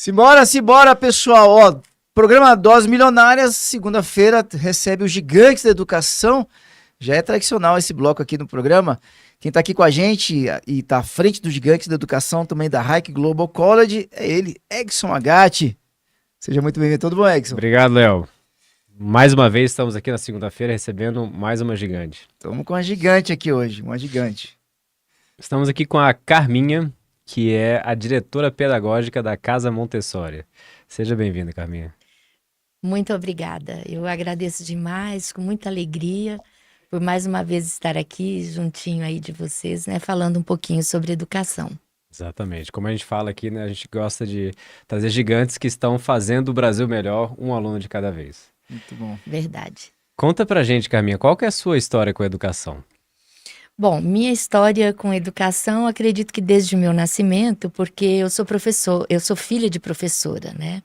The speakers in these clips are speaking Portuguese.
Simbora, simbora, pessoal. Ó, programa Doses Milionárias, segunda-feira, recebe os gigantes da educação. Já é tradicional esse bloco aqui no programa. Quem está aqui com a gente e está à frente dos gigantes da educação, também da Hike Global College, é ele, Egson Agatti. Seja muito bem-vindo, tudo bom, Egson? Obrigado, Léo. Mais uma vez estamos aqui na segunda-feira recebendo mais uma gigante. Estamos com uma gigante aqui hoje, uma gigante. Estamos aqui com a Carminha, que é a diretora pedagógica da Casa Montessori. Seja bem-vinda, Carminha. Muito obrigada. Eu agradeço demais, com muita alegria, por mais uma vez estar aqui juntinho aí de vocês, né, falando um pouquinho sobre educação. Exatamente. Como a gente fala aqui, né, a gente gosta de trazer gigantes que estão fazendo o Brasil melhor, um aluno de cada vez. Muito bom. Verdade. Conta pra gente, Carminha, qual que é a sua história com a educação? Bom, minha história com educação, acredito que desde o meu nascimento, porque eu sou filha de professora, né?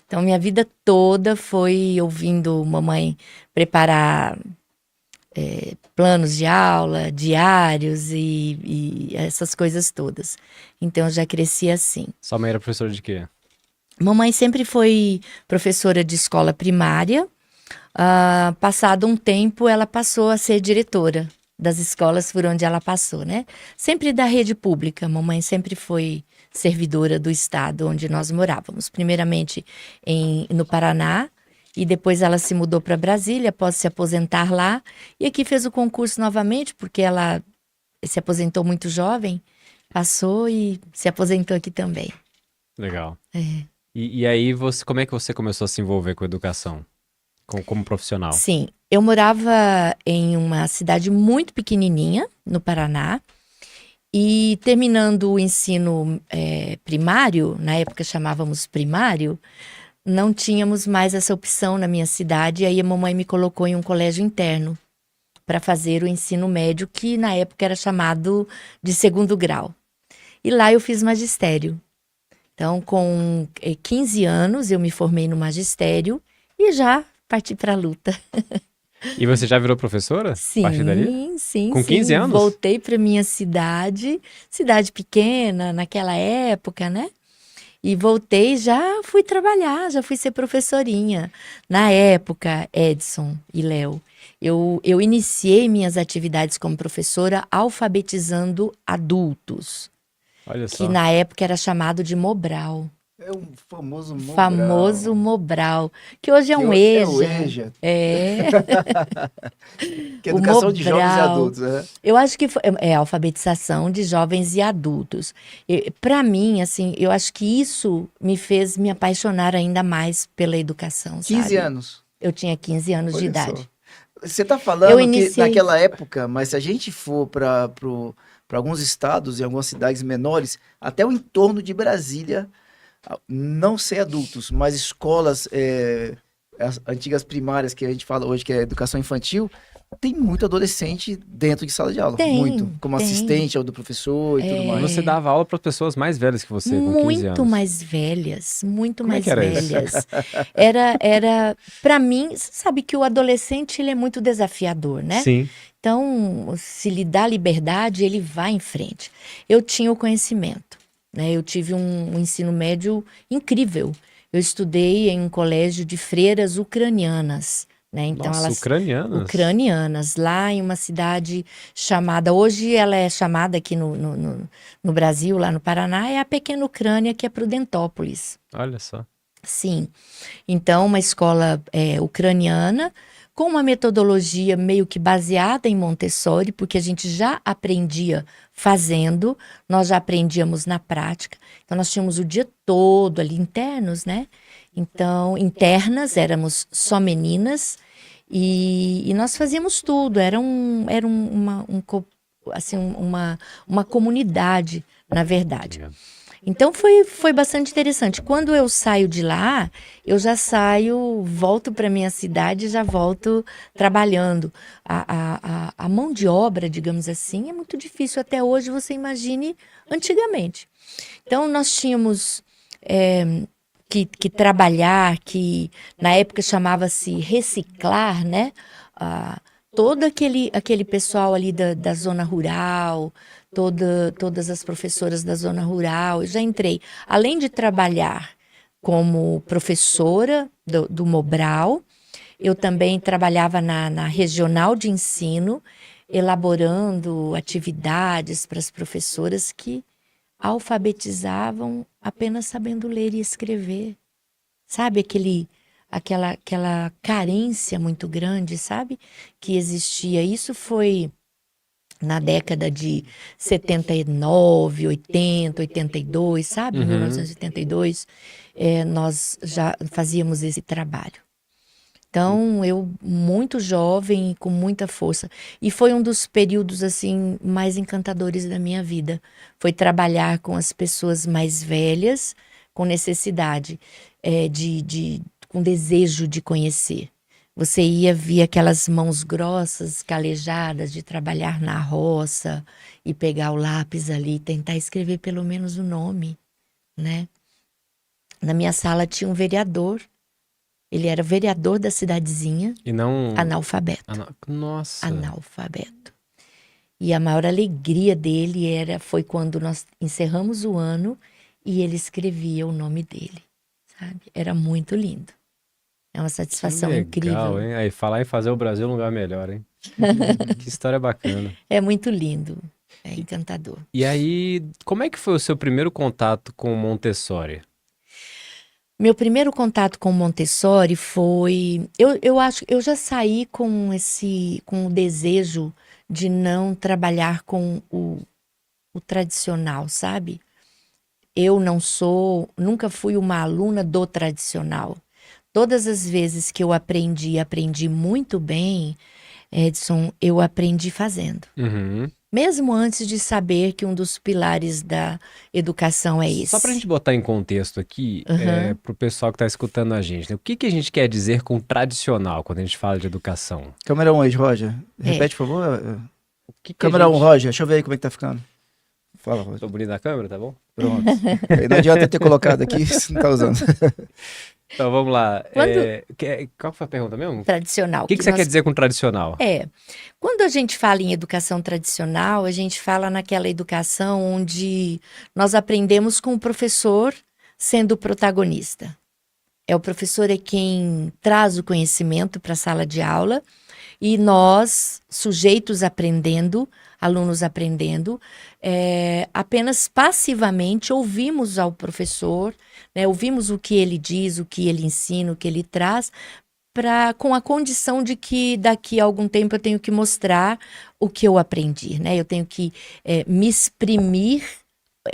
Então, minha vida toda foi ouvindo mamãe preparar planos de aula, diários e essas coisas todas. Então, eu já cresci assim. Sua mãe era professora de quê? Mamãe sempre foi professora de escola primária. Passado um tempo, ela passou a ser diretora das escolas por onde ela passou, né? Sempre da rede pública. Mamãe sempre foi servidora do estado onde nós morávamos. Primeiramente no Paraná, e depois ela se mudou para Brasília após se aposentar lá. E aqui fez o concurso novamente, porque ela se aposentou muito jovem, passou e se aposentou aqui também. Legal. É. E aí, como é que você começou a se envolver com a educação, como profissional? Sim, eu morava em uma cidade muito pequenininha, no Paraná, e terminando o ensino primário, na época chamávamos primário, não tínhamos mais essa opção na minha cidade, e aí a mamãe me colocou em um colégio interno para fazer o ensino médio, que na época era chamado de segundo grau. E lá eu fiz magistério. Então, com 15 anos, eu me formei no magistério e já parti para a luta. E você já virou professora? Sim, A partir dali? sim. Com 15 anos? Voltei para minha cidade pequena naquela época, né? E voltei, já fui trabalhar, já fui ser professorinha. Na época, Edson e Léo, eu iniciei minhas atividades como professora alfabetizando adultos. Olha só. Que na época era chamado de Mobral. É o famoso Mobral. Famoso Mobral, que hoje é um É EJA. o EJA. É. Que é educação de jovens e Mobral. adultos, né? Eu acho que é alfabetização de jovens e adultos. Para mim, assim, eu acho que isso me fez me apaixonar ainda mais pela educação, 15 sabe? anos. Eu tinha 15 anos de Olha idade. só. Você está falando Eu que iniciei- naquela época, mas se a gente for para alguns estados e algumas cidades menores, até o entorno de Brasília, não sei adultos, mas escolas, as antigas primárias que a gente fala hoje, que é educação infantil, tem muito adolescente dentro de sala de aula. Tem, Muito. Como tem. assistente ao do professor e tudo E mais. você dava aula para pessoas mais velhas que você, com 15 Muito anos. mais velhas, muito Como é mais que era isso? velhas. Era para mim, você sabe que o adolescente ele é muito desafiador, né? Sim. Então, se lhe dá liberdade, ele vai em frente. Eu tinha o conhecimento, né? Eu tive um ensino médio incrível. Eu estudei em um colégio de freiras ucranianas, né? Então, Nossa, elas ucranianas? lá em uma cidade chamada, hoje ela é chamada aqui no Brasil, lá no Paraná, é a Pequena Ucrânia, que é Prudentópolis. Olha só. Sim. Então, uma escola ucraniana, com uma metodologia meio que baseada em Montessori, porque a gente já aprendia fazendo, nós já aprendíamos na prática. Então, nós tínhamos o dia todo ali internos, né? Então, internas, éramos só meninas, e nós fazíamos tudo, era uma comunidade, na verdade. Então foi bastante interessante. Quando eu saio de lá, eu já saio, volto para minha cidade e já volto trabalhando. A mão de obra, digamos assim, é muito difícil até hoje, você imagine antigamente. Então nós tínhamos que trabalhar, que na época chamava-se reciclar, né? Todo aquele pessoal ali da zona rural, todas as professoras da zona rural, eu já entrei. Além de trabalhar como professora do Mobral. Eu também trabalhava na regional de ensino, elaborando atividades para as professoras que alfabetizavam apenas sabendo ler e escrever. Sabe aquela carência muito grande, sabe? Que existia. Isso foi na década de 79, 80, 82, sabe? Uhum. 1982, nós já fazíamos esse trabalho. Então, eu muito jovem, com muita força. E foi um dos períodos, assim, mais encantadores da minha vida. Foi trabalhar com as pessoas mais velhas, com necessidade, com desejo de conhecer. Você ia ver aquelas mãos grossas, calejadas, de trabalhar na roça e pegar o lápis ali, tentar escrever pelo menos o nome, né? Na minha sala tinha um vereador. Ele era vereador da cidadezinha, E não... analfabeto. Nossa. Analfabeto. E a maior alegria dele foi quando nós encerramos o ano e ele escrevia o nome dele, sabe? Era muito lindo. É uma satisfação Legal, incrível. hein? Aí, falar em fazer o Brasil um lugar melhor, hein? Que história bacana. É muito lindo. É encantador. E aí, como é que foi o seu primeiro contato com o Montessori? Meu primeiro contato com Montessori foi... Eu acho que eu já saí com o desejo de não trabalhar com o tradicional, sabe? Eu nunca fui uma aluna do tradicional. Todas as vezes que eu aprendi muito bem, Edson, eu aprendi fazendo. Uhum. Mesmo antes de saber que um dos pilares da educação é esse. Só pra gente botar em contexto aqui, Uhum. pro pessoal que tá escutando a gente, né? O que que a gente quer dizer com tradicional quando a gente fala de educação? Câmera 1 aí, Roger. Repete, por favor. O que que Câmera a 1, gente... Roger. Deixa eu ver aí como é que tá ficando. Fala, Roger. Tô bonito na câmera, tá bom? Pronto. Aí não adianta ter colocado aqui se não tá usando. Então vamos lá. Quando- Qual foi a pergunta mesmo? Tradicional. O que que você nós- quer dizer com tradicional? Quando a gente fala em educação tradicional, a gente fala naquela educação onde nós aprendemos com o professor sendo o protagonista. O professor é quem traz o conhecimento para a sala de aula e nós, sujeitos aprendendo, alunos aprendendo, apenas passivamente ouvimos ao professor, né, ouvimos o que ele diz, o que ele ensina, o que ele traz, com a condição de que daqui a algum tempo eu tenho que mostrar o que eu aprendi, né? Eu tenho que me exprimir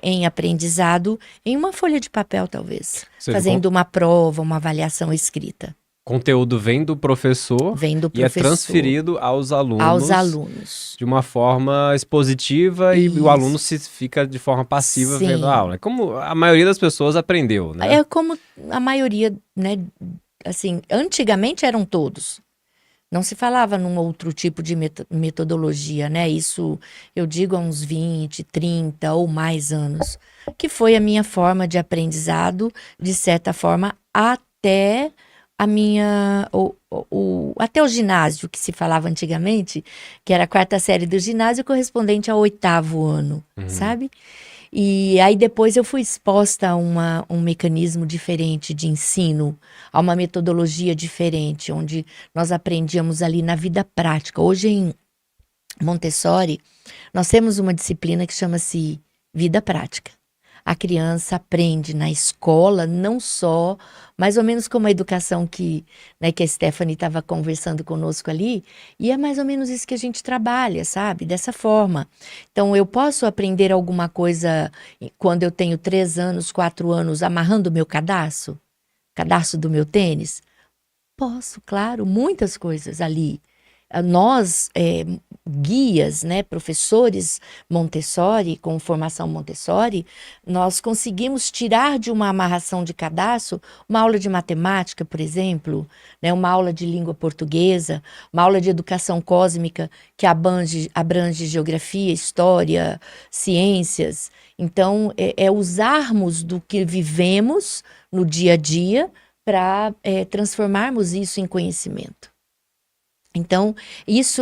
em aprendizado em uma folha de papel, talvez. Ou seja, Fazendo uma prova, uma avaliação escrita. conteúdo vem do professor Vem do e é professor transferido aos alunos de uma forma expositiva e o Isso. aluno fica de forma passiva Sim. vendo a aula. É como a maioria das pessoas aprendeu, né? É como a maioria, né? Assim, antigamente eram todos. Não se falava num outro tipo de metodologia, né? Isso eu digo há uns 20, 30 ou mais anos, que foi a minha forma de aprendizado, de certa forma, até a minha até o ginásio, que se falava antigamente, que era a 4ª série do ginásio, correspondente ao 8º ano, sabe? E aí depois eu fui exposta a um mecanismo diferente de ensino, a uma metodologia diferente, onde nós aprendíamos ali na vida prática. Hoje em Montessori, nós temos uma disciplina que chama-se vida prática. A criança aprende na escola, não só, mais ou menos como a educação que a Stephanie estava conversando conosco ali, e é mais ou menos isso que a gente trabalha, sabe? Dessa forma. Então, eu posso aprender alguma coisa quando eu tenho 3 anos, 4 anos, amarrando o meu cadarço do meu tênis? Posso, claro, muitas coisas ali. Nós, guias, né, professores Montessori, com formação Montessori, nós conseguimos tirar de uma amarração de cadarço uma aula de matemática, por exemplo, né, uma aula de língua portuguesa, uma aula de educação cósmica que abrange geografia, história, ciências. Então, usarmos do que vivemos no dia a dia para transformarmos isso em conhecimento. Então,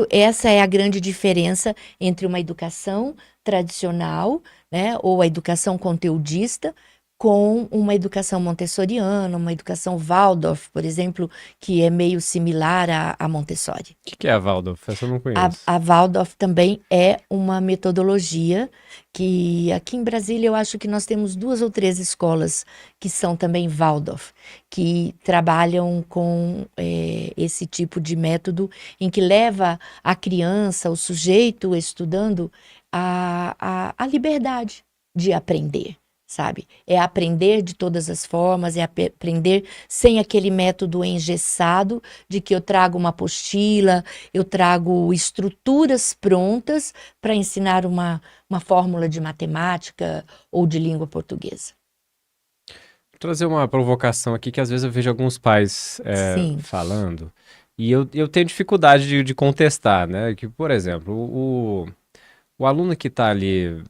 essa é a grande diferença entre uma educação tradicional, né, ou a educação conteudista, com uma educação montessoriana, uma educação Waldorf, por exemplo, que é meio similar à Montessori. O que é a Waldorf? Essa eu não conheço. A Waldorf também é uma metodologia que aqui em Brasília eu acho que nós temos 2 ou 3 escolas que são também Waldorf, que trabalham com esse tipo de método em que leva a criança, o sujeito estudando, a liberdade de aprender. Sabe? É aprender de todas as formas, é aprender sem aquele método engessado de que eu trago uma apostila, eu trago estruturas prontas para ensinar uma fórmula de matemática ou de língua portuguesa. Vou trazer uma provocação aqui que às vezes eu vejo alguns pais Sim. falando e eu tenho dificuldade de contestar, né? Que, por exemplo, o aluno que está ali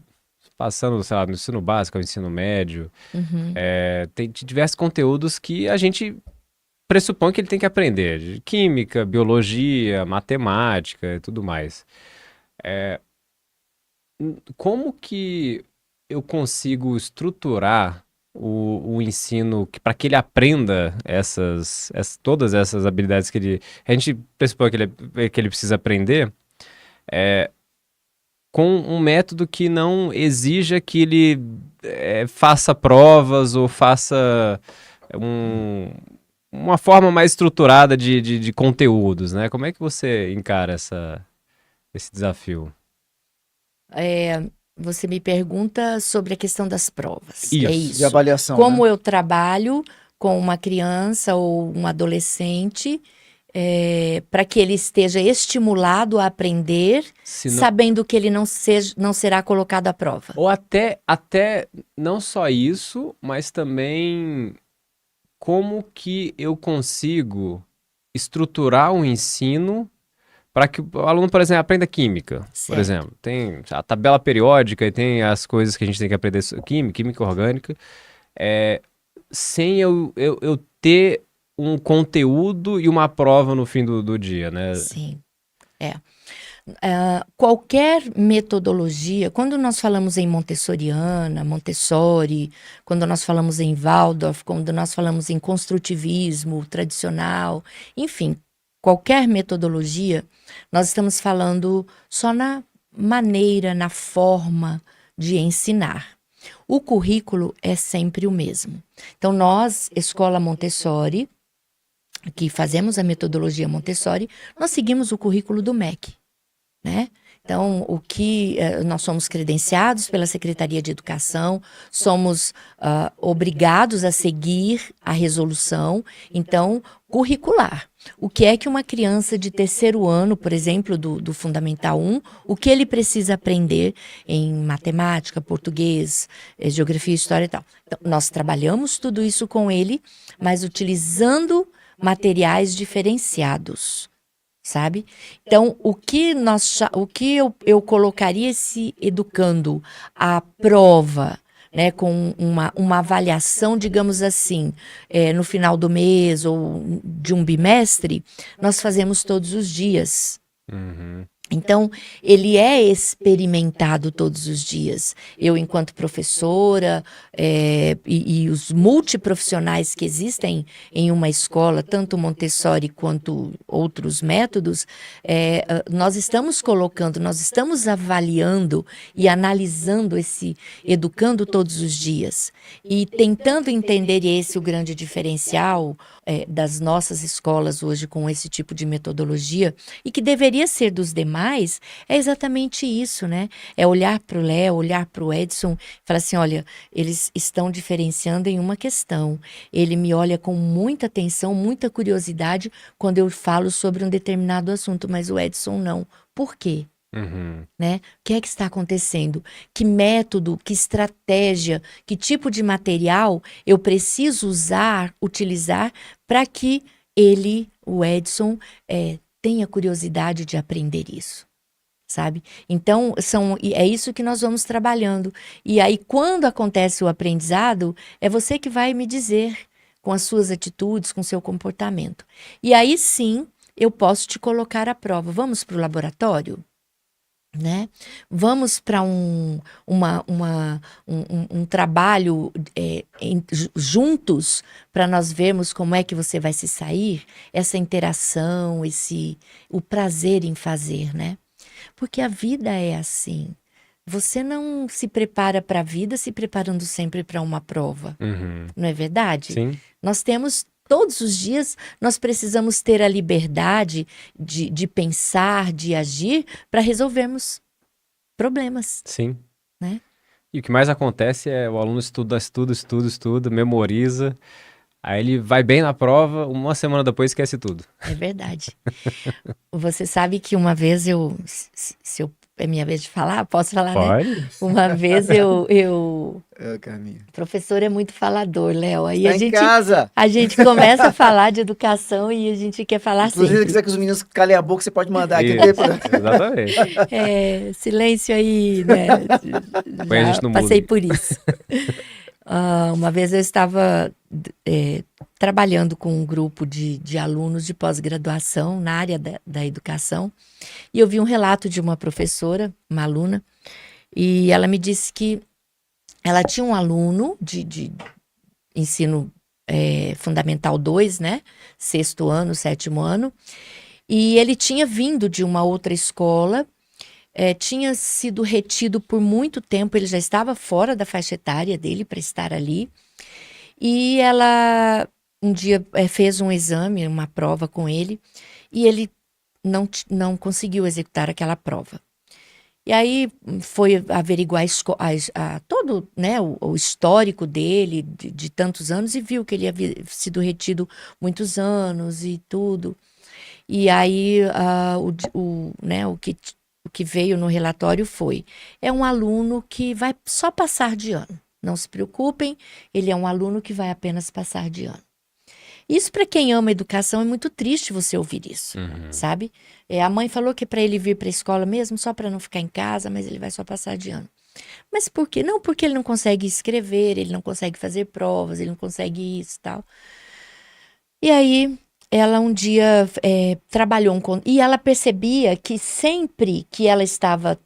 passando, sei lá, no ensino básico, ao ensino médio, Uhum. tem diversos conteúdos que a gente pressupõe que ele tem que aprender, de química, biologia, matemática e tudo mais. Como que eu consigo estruturar o ensino para que ele aprenda todas essas habilidades que a gente pressupõe que ele precisa aprender, com um método que não exija que ele faça provas ou faça uma forma mais estruturada de conteúdos, né? Como é que você encara esse desafio? Você me pergunta sobre a questão das provas. Isso. É De isso. avaliação, Como né? eu trabalho com uma criança ou um adolescente para que ele esteja estimulado a aprender, Se não- sabendo que ele não será colocado à prova. Ou até não só isso, mas também como que eu consigo estruturar um ensino para que o aluno, por exemplo, aprenda química, por Certo. exemplo. Tem a tabela periódica e tem as coisas que a gente tem que aprender, química orgânica, sem eu ter um conteúdo e uma prova no fim do dia, né? Sim. Qualquer metodologia, quando nós falamos em montessoriana, Montessori, quando nós falamos em Waldorf, quando nós falamos em construtivismo tradicional, enfim, qualquer metodologia, nós estamos falando só na maneira, na forma de ensinar. O currículo é sempre o mesmo. Então, nós, Escola Montessori, que fazemos a metodologia Montessori, nós seguimos o currículo do MEC. Né? Então, nós somos credenciados pela Secretaria de Educação, somos obrigados a seguir a resolução, então, curricular. O que é que uma criança de 3º ano, por exemplo, do Fundamental 1, o que ele precisa aprender em matemática, português, geografia, história e tal. Então, nós trabalhamos tudo isso com ele, mas utilizando materiais diferenciados. Sabe? Então, o que eu colocaria esse educando à prova, né, com uma avaliação, digamos assim, no final do mês ou de um bimestre, nós fazemos todos os dias. Uhum. Então, ele é experimentado todos os dias. Eu, enquanto professora, e os multiprofissionais que existem em uma escola, tanto Montessori quanto outros métodos, nós estamos colocando, nós estamos avaliando e analisando educando todos os dias. E tentando entender esse o grande diferencial das nossas escolas hoje com esse tipo de metodologia, e que deveria ser dos demais, é exatamente isso, né? É olhar para o Léo, olhar para o Edson, falar assim, olha, eles estão diferenciando em uma questão. Ele me olha com muita atenção, muita curiosidade quando eu falo sobre um determinado assunto, mas o Edson não. Por quê? Uhum. Né? O que é que está acontecendo? Que método, que estratégia, que tipo de material eu preciso utilizar para que o Edson, tenha curiosidade de aprender isso, sabe? Então, é isso que nós vamos trabalhando. E aí, quando acontece o aprendizado, é você que vai me dizer com as suas atitudes, com o seu comportamento. E aí sim, eu posso te colocar à prova. Vamos para o laboratório? né? Vamos para um trabalho juntos para nós vermos como é que você vai se sair, essa interação, o prazer em fazer, né? Porque a vida é assim. Você não se prepara para a vida se preparando sempre para uma prova, Uhum. não é verdade? Sim, Nós temos, todos os dias, nós precisamos ter a liberdade de pensar, de agir, para resolvermos problemas, sim. né? E o que mais acontece é o aluno estuda, memoriza, aí ele vai bem na prova, uma semana depois esquece tudo. É verdade. Você sabe que uma vez se é minha vez de falar, posso falar, né? Pode? Uma vez Carminha. o professor é muito falador, Léo. Aí Está em casa. a gente começa a falar de educação e a gente quer falar Inclusive, se sempre. quiser que os meninos calem a boca, você pode mandar aqui. Isso, Não tem problema. exatamente. Silêncio aí, né? Põe a Já gente no passei mudo. por isso. Uma vez eu estava trabalhando com um grupo de alunos de pós-graduação na área da educação e eu vi um relato de uma professora, uma aluna, e ela me disse que ela tinha um aluno de ensino fundamental 2, né? 6º ano, 7º ano, e ele tinha vindo de uma outra escola, tinha sido retido por muito tempo, ele já estava fora da faixa etária dele para estar ali. E ela um dia fez um exame, uma prova com ele, e ele não conseguiu executar aquela prova. E aí foi averiguar todo, né, o histórico dele de tantos anos e viu que ele havia sido retido muitos anos e tudo. E aí né, o que veio no relatório é um aluno que vai só passar de ano. Não se preocupem, ele é um aluno que vai apenas passar de ano. Isso para quem ama educação é muito triste você ouvir isso, sabe? A mãe falou que para ele vir para a escola mesmo, só para não ficar em casa, mas ele vai só passar de ano. Mas por quê? Não porque ele não consegue escrever, ele não consegue fazer provas, ele não consegue isso e tal. E aí ela um dia trabalhou e ela percebia que sempre que ela estava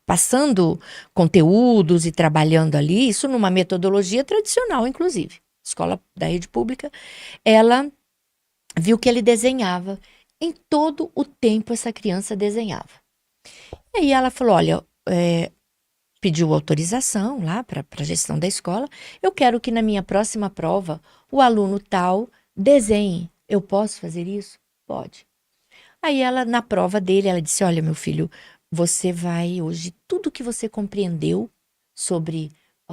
passando conteúdos e trabalhando ali, isso numa metodologia tradicional, inclusive, escola da rede pública, ela viu que ele desenhava. Em todo o tempo essa criança desenhava. E aí ela falou, olha, pediu autorização lá para a gestão da escola, eu quero que na minha próxima prova o aluno tal desenhe. Eu posso fazer isso? Pode. Aí ela, na prova dele, ela disse, olha, meu filho, você vai hoje, tudo que você compreendeu sobre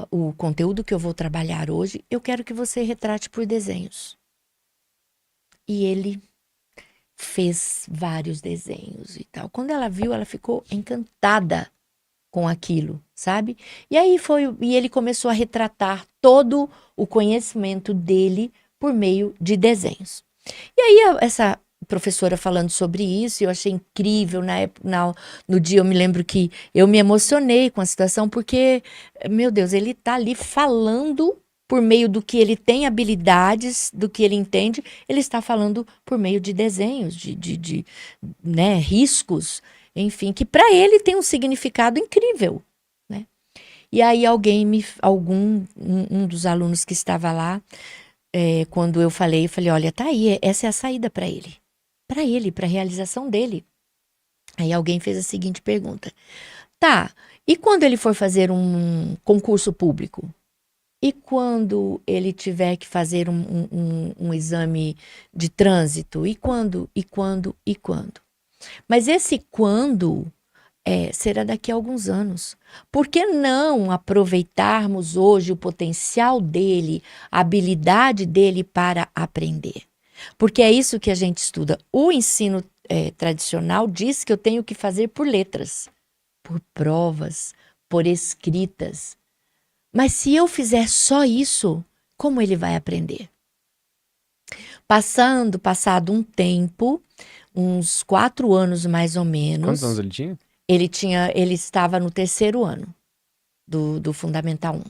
o conteúdo que eu vou trabalhar hoje, eu quero que você retrate por desenhos. E ele fez vários desenhos e tal. Quando ela viu, ela ficou encantada com aquilo, sabe? E aí e ele começou a retratar todo o conhecimento dele por meio de desenhos. E aí essa professora falando sobre isso, eu achei incrível, no dia eu me lembro que eu me emocionei com a situação, porque, meu Deus, ele está ali falando por meio do que ele tem habilidades, do que ele entende, ele está falando por meio de desenhos, né, riscos, enfim, que para ele tem um significado incrível, né? E aí um dos alunos que estava lá, quando eu falei, olha, tá aí, essa é a saída para ele, para a realização dele. Aí alguém fez a seguinte pergunta, tá, e quando ele for fazer um concurso público? E quando ele tiver que fazer um exame de trânsito? E quando? Mas esse quando será daqui a alguns anos. Por que não aproveitarmos hoje o potencial dele, a habilidade dele para aprender? Porque é isso que a gente estuda. O ensino tradicional diz que eu tenho que fazer por letras, por provas, por escritas. Mas se eu fizer só isso, como ele vai aprender? Passado um tempo, uns 4 anos mais ou menos. Quantos anos ele tinha? Ele estava no 3º ano do Fundamental 1.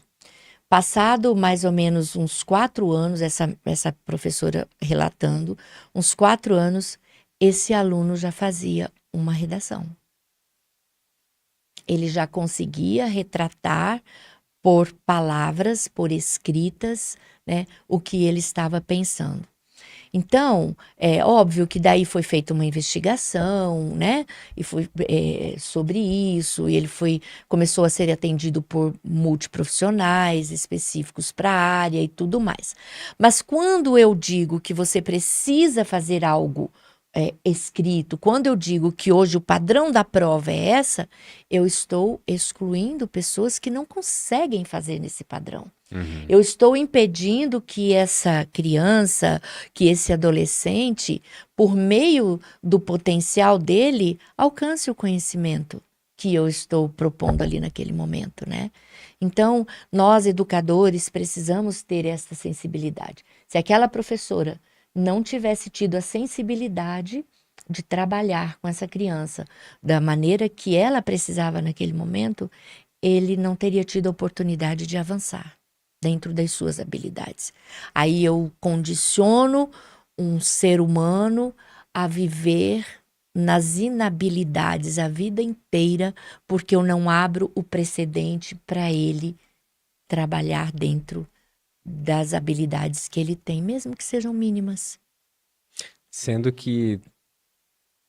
Passado mais ou menos uns 4 anos, essa professora relatando, uns 4 anos, esse aluno já fazia uma redação. ele já conseguia retratar por palavras, por escritas, né, o que ele estava pensando. Então, é óbvio que daí foi feita uma investigação, né? E foi sobre isso, e ele começou a ser atendido por multiprofissionais específicos para a área e tudo mais. Mas quando eu digo que você precisa fazer algo escrito, quando eu digo que hoje o padrão da prova é essa, eu estou excluindo pessoas que não conseguem fazer nesse padrão. Eu estou impedindo que essa criança, que esse adolescente, por meio do potencial dele, alcance o conhecimento que eu estou propondo ali naquele momento, né? Então, nós educadores precisamos ter essa sensibilidade. Se aquela professora não tivesse tido a sensibilidade de trabalhar com essa criança da maneira que ela precisava naquele momento, ele não teria tido a oportunidade de avançar dentro das suas habilidades. Aí eu condiciono um ser humano a viver nas inabilidades a vida inteira, porque eu não abro o precedente para ele trabalhar dentro das habilidades que ele tem, mesmo que sejam mínimas. Sendo que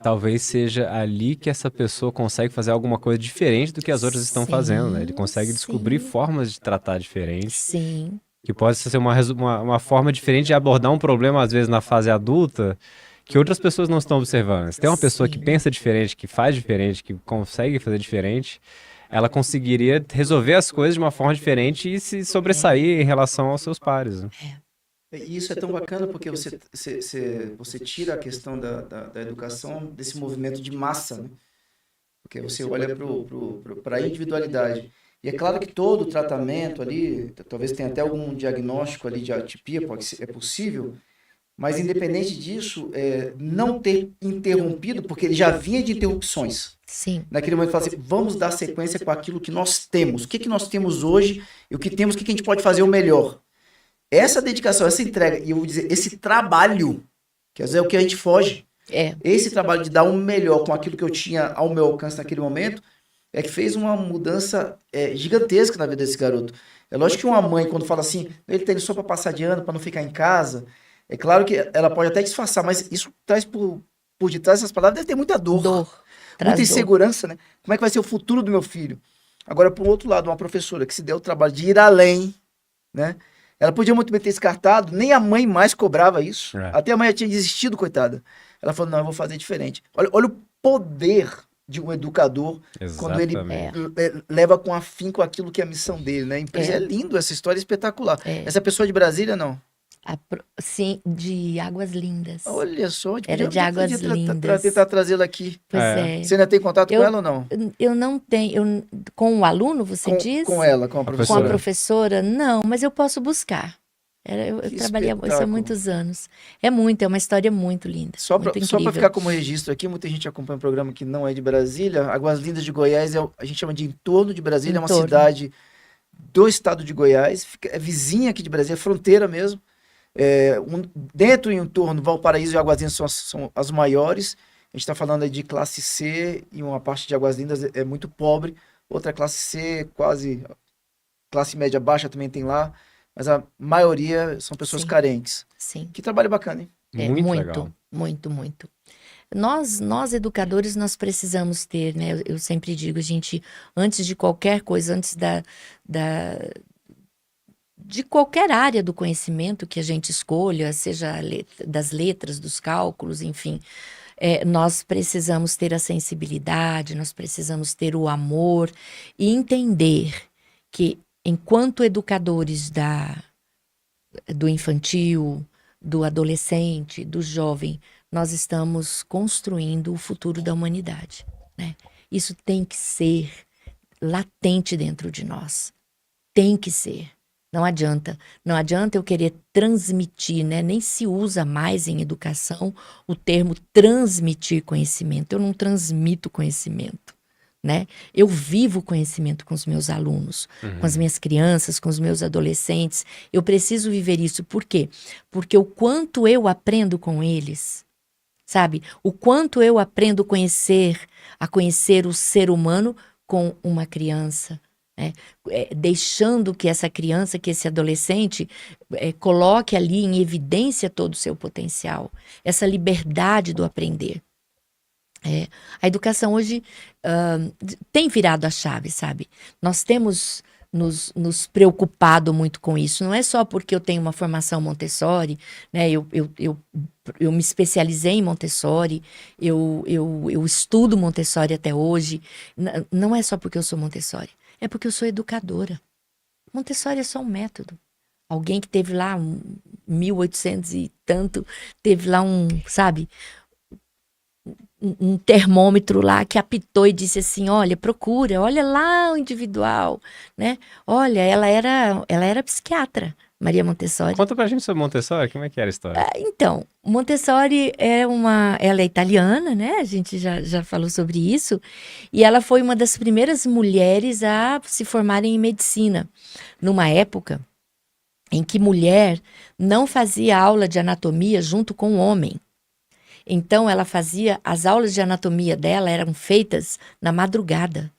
talvez seja ali que essa pessoa consegue fazer alguma coisa diferente do que as outras estão fazendo, né? Ele consegue descobrir sim. formas de tratar diferente, Sim, que pode ser uma forma diferente de abordar um problema, às vezes, na fase adulta, que outras pessoas não estão observando. Se tem uma pessoa que sim. pensa diferente, que faz diferente, que consegue fazer diferente, ela conseguiria resolver as coisas de uma forma diferente e se sobressair em relação aos seus pares, né? E isso é tão bacana porque você tira a questão da educação desse movimento de massa, né? Porque você olha para a individualidade. E é claro que todo tratamento ali, talvez tenha até algum diagnóstico ali de atipia, é possível, mas independente disso, não ter interrompido, porque ele já vinha de interrupções. Sim, Naquele momento, fala assim, vamos dar sequência com aquilo que nós temos. O que nós temos hoje e o que temos, o que a gente pode fazer o melhor. Essa dedicação, essa entrega, e eu vou dizer, esse trabalho, que às vezes é o que a gente foge, esse trabalho de dar o melhor com aquilo que eu tinha ao meu alcance naquele momento, é que fez uma mudança gigantesca na vida desse garoto. É lógico que uma mãe, quando fala assim, ele tem só para passar de ano, para não ficar em casa, é claro que ela pode até disfarçar, mas isso traz por detrás dessas palavras, deve ter muita dor, muita insegurança, né? Como é que vai ser o futuro do meu filho? Agora, por outro lado, uma professora que se deu o trabalho de ir além, né? Ela podia muito bem ter descartado, nem a mãe mais cobrava isso. Até a mãe já tinha desistido, coitada. Ela falou, não, eu vou fazer diferente. Olha o poder de um educador. Exatamente. Quando ele leva com afinco aquilo que é a missão dele, né? É lindo, essa história é espetacular. Essa pessoa de Brasília, não? Sim, de Águas Lindas. Olha só, era de Águas Lindas. Tentar trazê-la aqui. Pois é. Você ainda tem contato com ela ou não? Eu não tenho. Com o aluno, você diz? Com ela, com a professora. Com a professora, não, mas eu posso buscar. Eu trabalhei isso há muitos anos. É uma história muito linda. Só para ficar como registro aqui, muita gente acompanha um programa que não é de Brasília. Águas Lindas de Goiás, a gente chama de entorno de Brasília, é uma cidade do estado de Goiás, é vizinha aqui de Brasília, é fronteira mesmo. Dentro e em torno, Valparaíso e Águas Lindas são as maiores. A gente está falando aí de classe C e uma parte de Águas Lindas é muito pobre. Outra classe C, quase classe média baixa também tem lá. Mas a maioria são pessoas carentes. Sim. Que trabalho bacana, hein? Muito legal. Muito. Nós educadores, nós precisamos ter, né? Eu sempre digo, gente, antes de qualquer coisa, antes de qualquer área do conhecimento que a gente escolha, seja das letras, dos cálculos, enfim, nós precisamos ter a sensibilidade, nós precisamos ter o amor e entender que, enquanto educadores do infantil, do adolescente, do jovem, nós estamos construindo o futuro da humanidade, né? Isso tem que ser latente dentro de nós. Tem que ser. Não adianta eu querer transmitir, né? Nem se usa mais em educação o termo transmitir conhecimento. Eu não transmito conhecimento, né? Eu vivo conhecimento com os meus alunos, com as minhas crianças, com os meus adolescentes. Eu preciso viver isso. Por quê? Porque o quanto eu aprendo com eles, sabe? O quanto eu aprendo a conhecer o ser humano com uma criança, né? Deixando que essa criança, que esse adolescente coloque ali em evidência todo o seu potencial, essa liberdade do aprender. A educação hoje tem virado a chave, sabe? Nós temos nos preocupado muito com isso. Não é só porque eu tenho uma formação Montessori, né? Eu me especializei em Montessori, eu estudo Montessori até hoje. Não é só porque eu sou Montessori, é porque eu sou educadora. Montessori é só um método. Alguém que teve lá 1800 e tanto, teve lá sabe, um termômetro lá que apitou e disse assim, olha, procura, olha lá o individual, né? Olha, ela era psiquiatra, Maria Montessori. Conta pra gente sobre Montessori, como é que era a história? Então, Montessori ela é italiana, né? A gente já falou sobre isso. E ela foi uma das primeiras mulheres a se formarem em medicina, numa época em que mulher não fazia aula de anatomia junto com o homem. Então, ela fazia, as aulas de anatomia dela eram feitas na madrugada,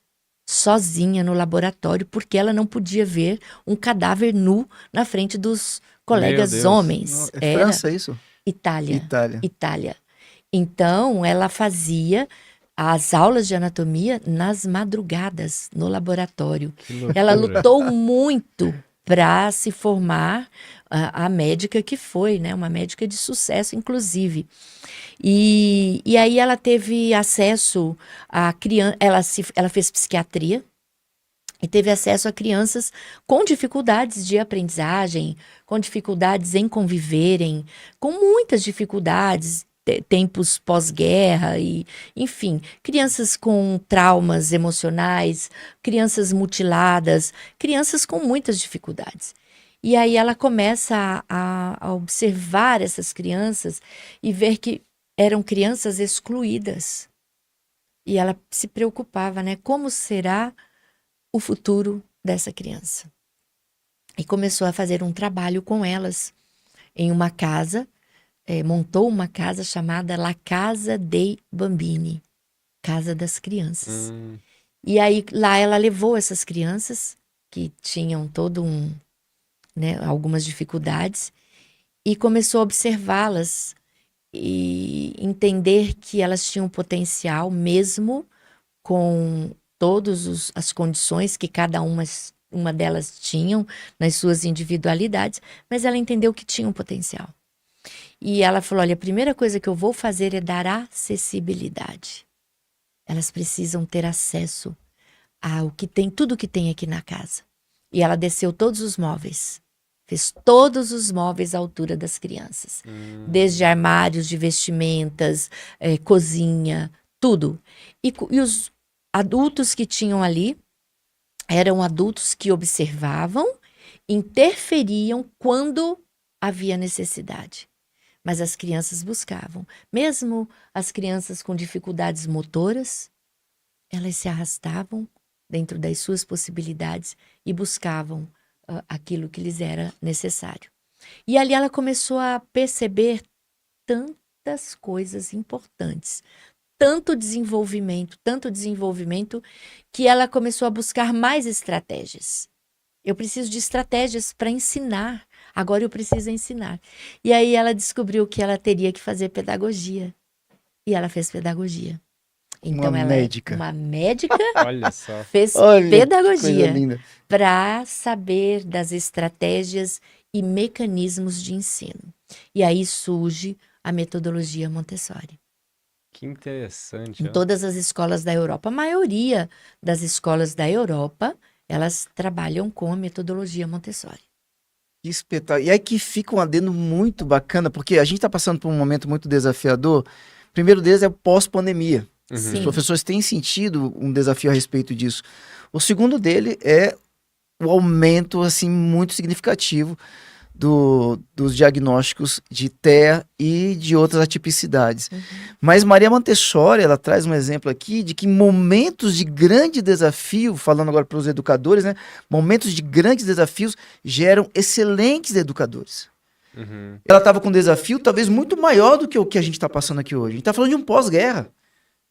sozinha no laboratório, porque ela não podia ver um cadáver nu na frente dos colegas homens. É França, isso? Itália. Então, ela fazia as aulas de anatomia nas madrugadas, no laboratório. Ela lutou muito para se formar a médica que foi, né? Uma médica de sucesso, inclusive. E aí ela teve acesso a criança, ela fez psiquiatria e teve acesso a crianças com dificuldades de aprendizagem, com dificuldades em conviverem, com muitas dificuldades, tempos pós-guerra e, enfim, crianças com traumas emocionais, crianças mutiladas, crianças com muitas dificuldades. E aí ela começa a observar essas crianças e ver que eram crianças excluídas. E ela se preocupava, né? Como será o futuro dessa criança? E começou a fazer um trabalho com elas em uma casa, montou uma casa chamada La Casa dei Bambini, Casa das Crianças. E aí lá ela levou essas crianças que tinham algumas dificuldades e começou a observá-las e entender que elas tinham potencial mesmo com todas as condições que cada uma delas tinham nas suas individualidades, mas ela entendeu que tinham potencial. E ela falou, olha, a primeira coisa que eu vou fazer é dar acessibilidade. Elas precisam ter acesso ao que tem, tudo que tem aqui na casa. E ela desceu todos os móveis. Fez todos os móveis à altura das crianças. Desde armários de vestimentas, cozinha, tudo. E os adultos que tinham ali eram adultos que observavam, interferiam quando havia necessidade. Mas as crianças buscavam. Mesmo as crianças com dificuldades motoras, elas se arrastavam dentro das suas possibilidades e buscavam aquilo que lhes era necessário. E ali ela começou a perceber tantas coisas importantes, tanto desenvolvimento, que ela começou a buscar mais estratégias. Eu preciso de estratégias para ensinar, agora eu preciso ensinar. E aí ela descobriu que ela teria que fazer pedagogia. E ela fez pedagogia. Então uma ela médica. É uma médica, Olha só. fez pedagogia para saber das estratégias e mecanismos de ensino. E aí surge a metodologia Montessori. Que interessante. Em todas as escolas da Europa, a maioria das escolas da Europa, elas trabalham com a metodologia Montessori. Que espetáculo. E aí que fica um adendo muito bacana, porque a gente está passando por um momento muito desafiador. O primeiro deles é o pós-pandemia. Os professores têm sentido um desafio a respeito disso. O segundo dele é o aumento assim, muito significativo dos diagnósticos de TEA e de outras atipicidades. Mas Maria Montessori, ela traz um exemplo aqui de que momentos de grande desafio, falando agora para os educadores, né? Momentos de grandes desafios geram excelentes educadores. Ela estava com um desafio talvez muito maior do que o que a gente está passando aqui hoje. A gente está falando de um pós-guerra.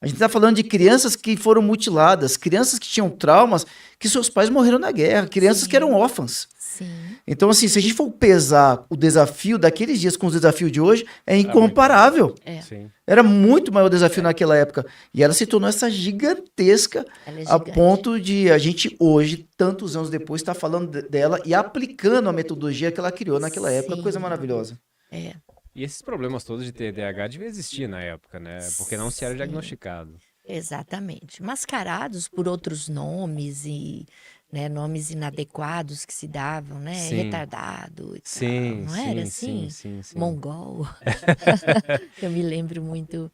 A gente está falando de crianças que foram mutiladas, crianças que tinham traumas, que seus pais morreram na guerra, crianças que eram órfãs. Sim. Então, assim, se a gente for pesar o desafio daqueles dias com os desafios de hoje, é incomparável. Sim. Era muito maior o desafio naquela época. E ela se tornou essa gigantesca Ela é a gigante. ponto de a gente hoje, tantos anos depois, estar falando dela e aplicando a metodologia que ela criou naquela época. Coisa Sim. maravilhosa. É. E esses problemas todos de TDAH deviam existir na época, né? Porque não se era Sim. diagnosticado. Exatamente. Mascarados por outros nomes e, né, nomes inadequados que se davam, né? Sim. Retardado e tal. Sim, Não sim, era assim? sim. Mongol. Eu me lembro muito,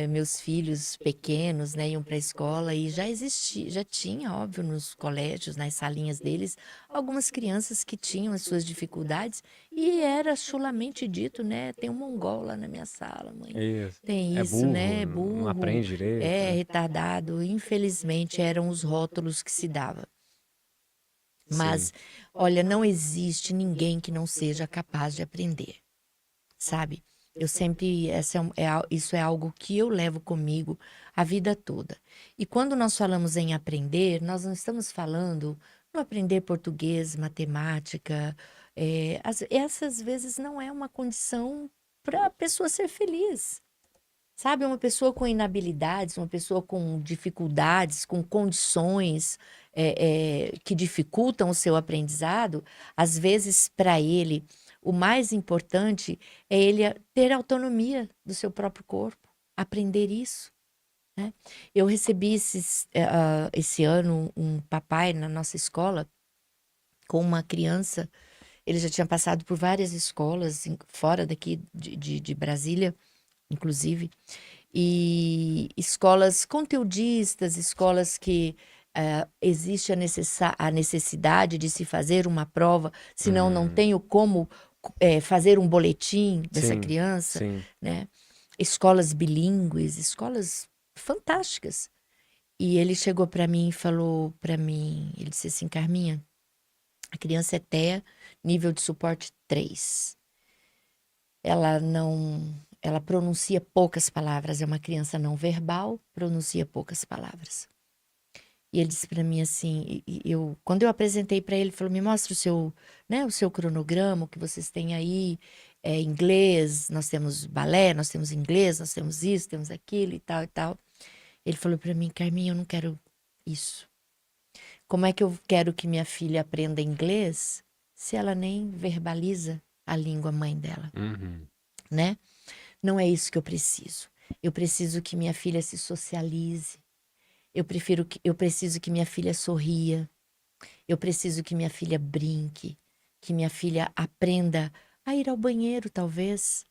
meus filhos pequenos, né, iam para a escola e já existia, já tinha, óbvio, nos colégios, nas salinhas deles, algumas crianças que tinham as suas dificuldades e era chulamente dito, né? Tem um mongol lá na minha sala, mãe. Isso. Tem É isso, né? burro, não Burro, aprende direito. é retardado. Infelizmente, eram os rótulos que se dava. Mas, Sim. olha, não existe ninguém que não seja capaz de aprender, sabe? Eu sempre, isso é algo que eu levo comigo a vida toda. E quando nós falamos em aprender, nós não estamos falando no aprender português, matemática. Essas vezes não é uma condição para a pessoa ser feliz. Sabe, uma pessoa com inabilidades, uma pessoa com dificuldades, com condições que dificultam o seu aprendizado, às vezes, para ele, o mais importante é ele ter autonomia do seu próprio corpo, aprender isso, né? Eu recebi esse ano um papai na nossa escola com uma criança, ele já tinha passado por várias escolas fora daqui de Brasília, inclusive, e escolas conteudistas, escolas que existe a necessidade de se fazer uma prova, senão não tenho como fazer um boletim dessa Sim, criança, sim. né? Escolas bilíngues, escolas fantásticas. E ele chegou para mim e falou para mim, ele disse assim, Carminha, a criança é TEA, nível de suporte 3. Ela pronuncia poucas palavras, é uma criança não verbal, pronuncia poucas palavras. E ele disse para mim assim, quando eu apresentei para ele, ele falou, me mostra o seu cronograma, o que vocês têm aí, inglês, nós temos balé, nós temos inglês, nós temos isso, temos aquilo e tal e tal. Ele falou para mim, Carminha, eu não quero isso. Como é que eu quero que minha filha aprenda inglês se ela nem verbaliza a língua mãe dela, né? Não é isso que eu preciso. Eu preciso que minha filha se socialize. Eu preciso que minha filha sorria. Eu preciso que minha filha brinque, que minha filha aprenda a ir ao banheiro, talvez.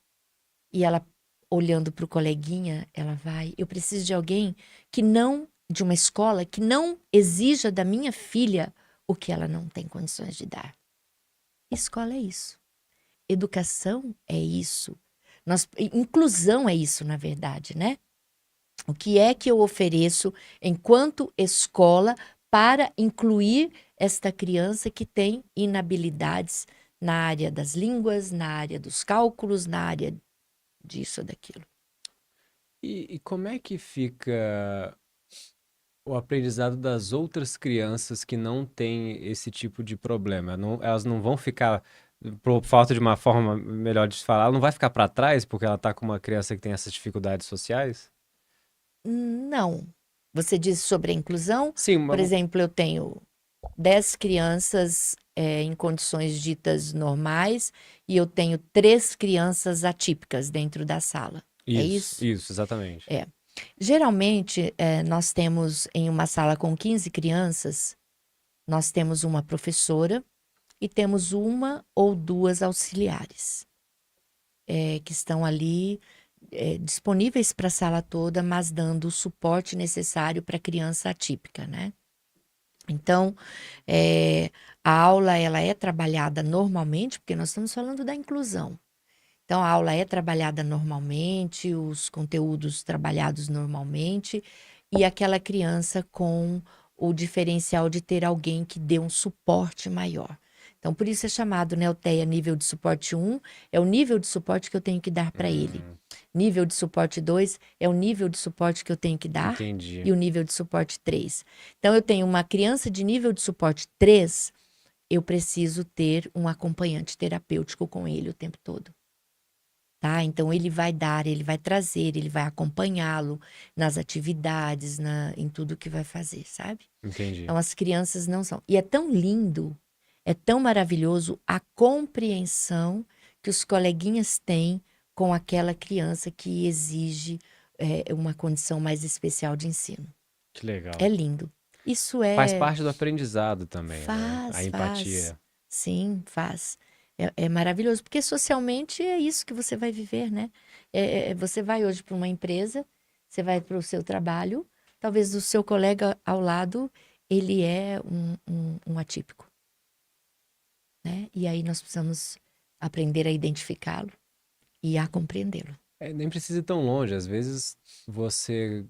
E ela, olhando para o coleguinha, ela vai. Eu preciso de alguém de uma escola que não exija da minha filha o que ela não tem condições de dar. Escola é isso. Educação é isso. Inclusão é isso, na verdade, né? O que é que eu ofereço enquanto escola para incluir esta criança que tem inabilidades na área das línguas, na área dos cálculos, na área disso ou daquilo? E como é que fica o aprendizado das outras crianças que não têm esse tipo de problema? Elas não vão ficar, por falta de uma forma melhor de se falar, ela não vai ficar para trás porque ela está com uma criança que tem essas dificuldades sociais? Não. Você disse sobre a inclusão? Sim, Por exemplo, eu tenho 10 crianças em condições ditas normais e eu tenho 3 crianças atípicas dentro da sala. É isso? Isso, exatamente. Geralmente, nós temos em uma sala com 15 crianças, nós temos uma professora e temos uma ou duas auxiliares que estão ali disponíveis para a sala toda, mas dando o suporte necessário para a criança atípica, né? Então, a aula ela é trabalhada normalmente, porque nós estamos falando da inclusão. Então, a aula é trabalhada normalmente, os conteúdos trabalhados normalmente, e aquela criança com o diferencial de ter alguém que dê um suporte maior. Então, por isso é chamado, né, o TEA nível de suporte 1, é o nível de suporte que eu tenho que dar para ele. Nível de suporte 2 é o nível de suporte que eu tenho que dar. Entendi. E o nível de suporte 3. Então, eu tenho uma criança de nível de suporte 3, eu preciso ter um acompanhante terapêutico com ele o tempo todo. Tá? Então, ele vai dar, ele vai trazer, ele vai acompanhá-lo nas atividades, em tudo que vai fazer, sabe? Entendi. Então, as crianças não são. E é tão lindo, é tão maravilhoso a compreensão que os coleguinhas têm com aquela criança que exige uma condição mais especial de ensino. Que legal. É lindo. Isso Faz parte do aprendizado também, né? Faz, A empatia. faz. Sim, faz. É maravilhoso, porque socialmente é isso que você vai viver, né? Você vai hoje para uma empresa, você vai para o seu trabalho, talvez o seu colega ao lado, ele é um atípico, né? E aí nós precisamos aprender a identificá-lo e a compreendê-lo. Nem precisa ir tão longe. Às vezes você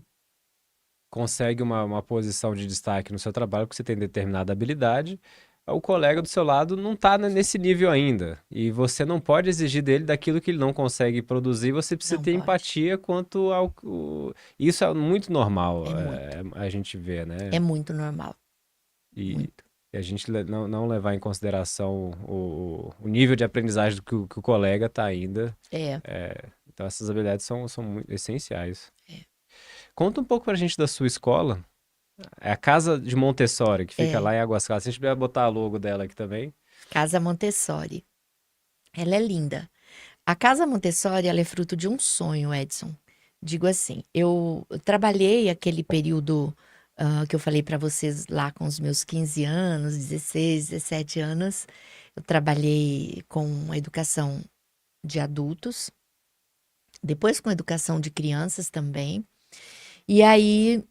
consegue uma posição de destaque no seu trabalho porque você tem determinada habilidade. O colega do seu lado não está nesse nível ainda. E você não pode exigir dele daquilo que ele não consegue produzir. Você precisa Não ter pode. empatia quanto ao... Isso é muito normal, É muito. a gente vê, né? É muito normal. E, Muito. e a gente não levar em consideração o nível de aprendizagem que o colega está ainda. Então essas habilidades são muito essenciais. Conta um pouco pra gente da sua escola. É a Casa de Montessori, que fica lá em Águas Claras. A gente vai botar a logo dela aqui também. Casa Montessori. Ela é linda. A Casa Montessori, ela é fruto de um sonho, Edson. Digo assim, eu trabalhei aquele período que eu falei para vocês lá com os meus 15 anos, 16, 17 anos. Eu trabalhei com educação de adultos, depois com educação de crianças também. E aí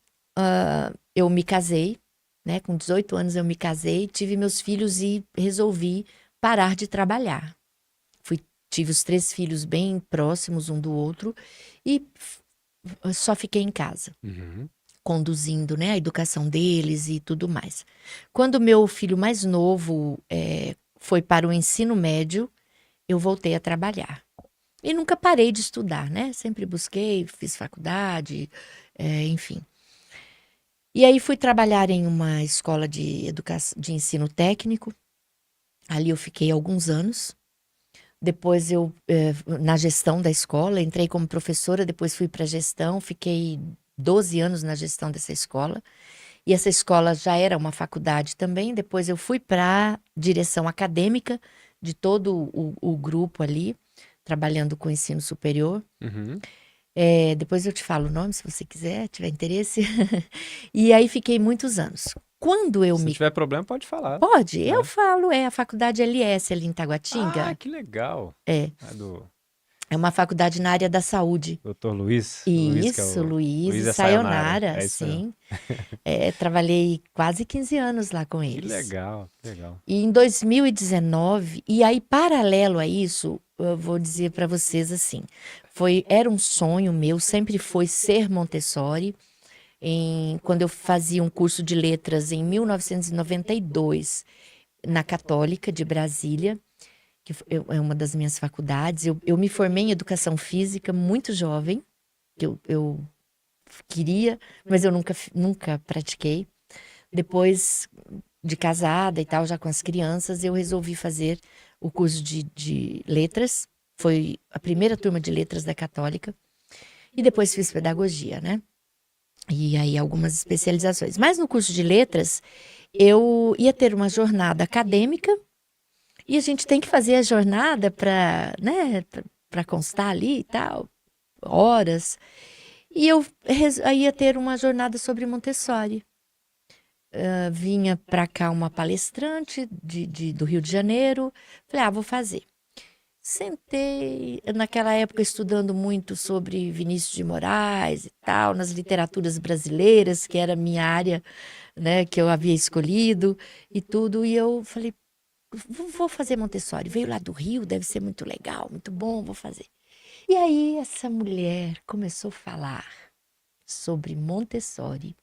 eu me casei, né? Com 18 anos eu me casei, tive meus filhos e resolvi parar de trabalhar. Tive os 3 filhos bem próximos um do outro e só fiquei em casa, conduzindo, né, a educação deles e tudo mais. Quando meu filho mais novo foi para o ensino médio, eu voltei a trabalhar. E nunca parei de estudar, né? Sempre busquei, fiz faculdade, enfim. E aí fui trabalhar em uma escola de ensino técnico. Ali eu fiquei alguns anos. Depois eu, na gestão da escola, entrei como professora, depois fui para a gestão, fiquei 12 anos na gestão dessa escola. E essa escola já era uma faculdade também. Depois eu fui para a direção acadêmica de todo o grupo ali, trabalhando com ensino superior. Depois eu te falo o nome, se você quiser, tiver interesse. E aí fiquei muitos anos. Quando eu Se tiver problema, pode falar. Pode, eu falo, a faculdade LS ali em Taguatinga. Ah, que legal. É uma faculdade na área da saúde. Dr. Luiz. Isso, Luiz e Sayonara, sim. Trabalhei quase 15 anos lá com eles. Que legal, que legal. E em 2019, e aí paralelo a isso, eu vou dizer para vocês assim, era um sonho meu, sempre foi ser Montessori. Quando eu fazia um curso de letras em 1992, na Católica de Brasília, que é uma das minhas faculdades. Eu me formei em educação física muito jovem, que eu queria, mas eu nunca pratiquei. Depois de casada e tal, já com as crianças, eu resolvi fazer o curso de letras. Foi a primeira turma de letras da Católica. E depois fiz pedagogia, né? E aí algumas especializações. Mas no curso de letras, eu ia ter uma jornada acadêmica e a gente tem que fazer a jornada para, né, para constar ali e tal, horas. E eu ia ter uma jornada sobre Montessori. Vinha para cá uma palestrante do Rio de Janeiro. Falei, vou fazer. Sentei, naquela época, estudando muito sobre Vinícius de Moraes e tal, nas literaturas brasileiras, que era a minha área, né, que eu havia escolhido e tudo. E eu falei, vou fazer Montessori. Veio lá do Rio, deve ser muito legal, muito bom, vou fazer. E aí essa mulher começou a falar sobre Montessori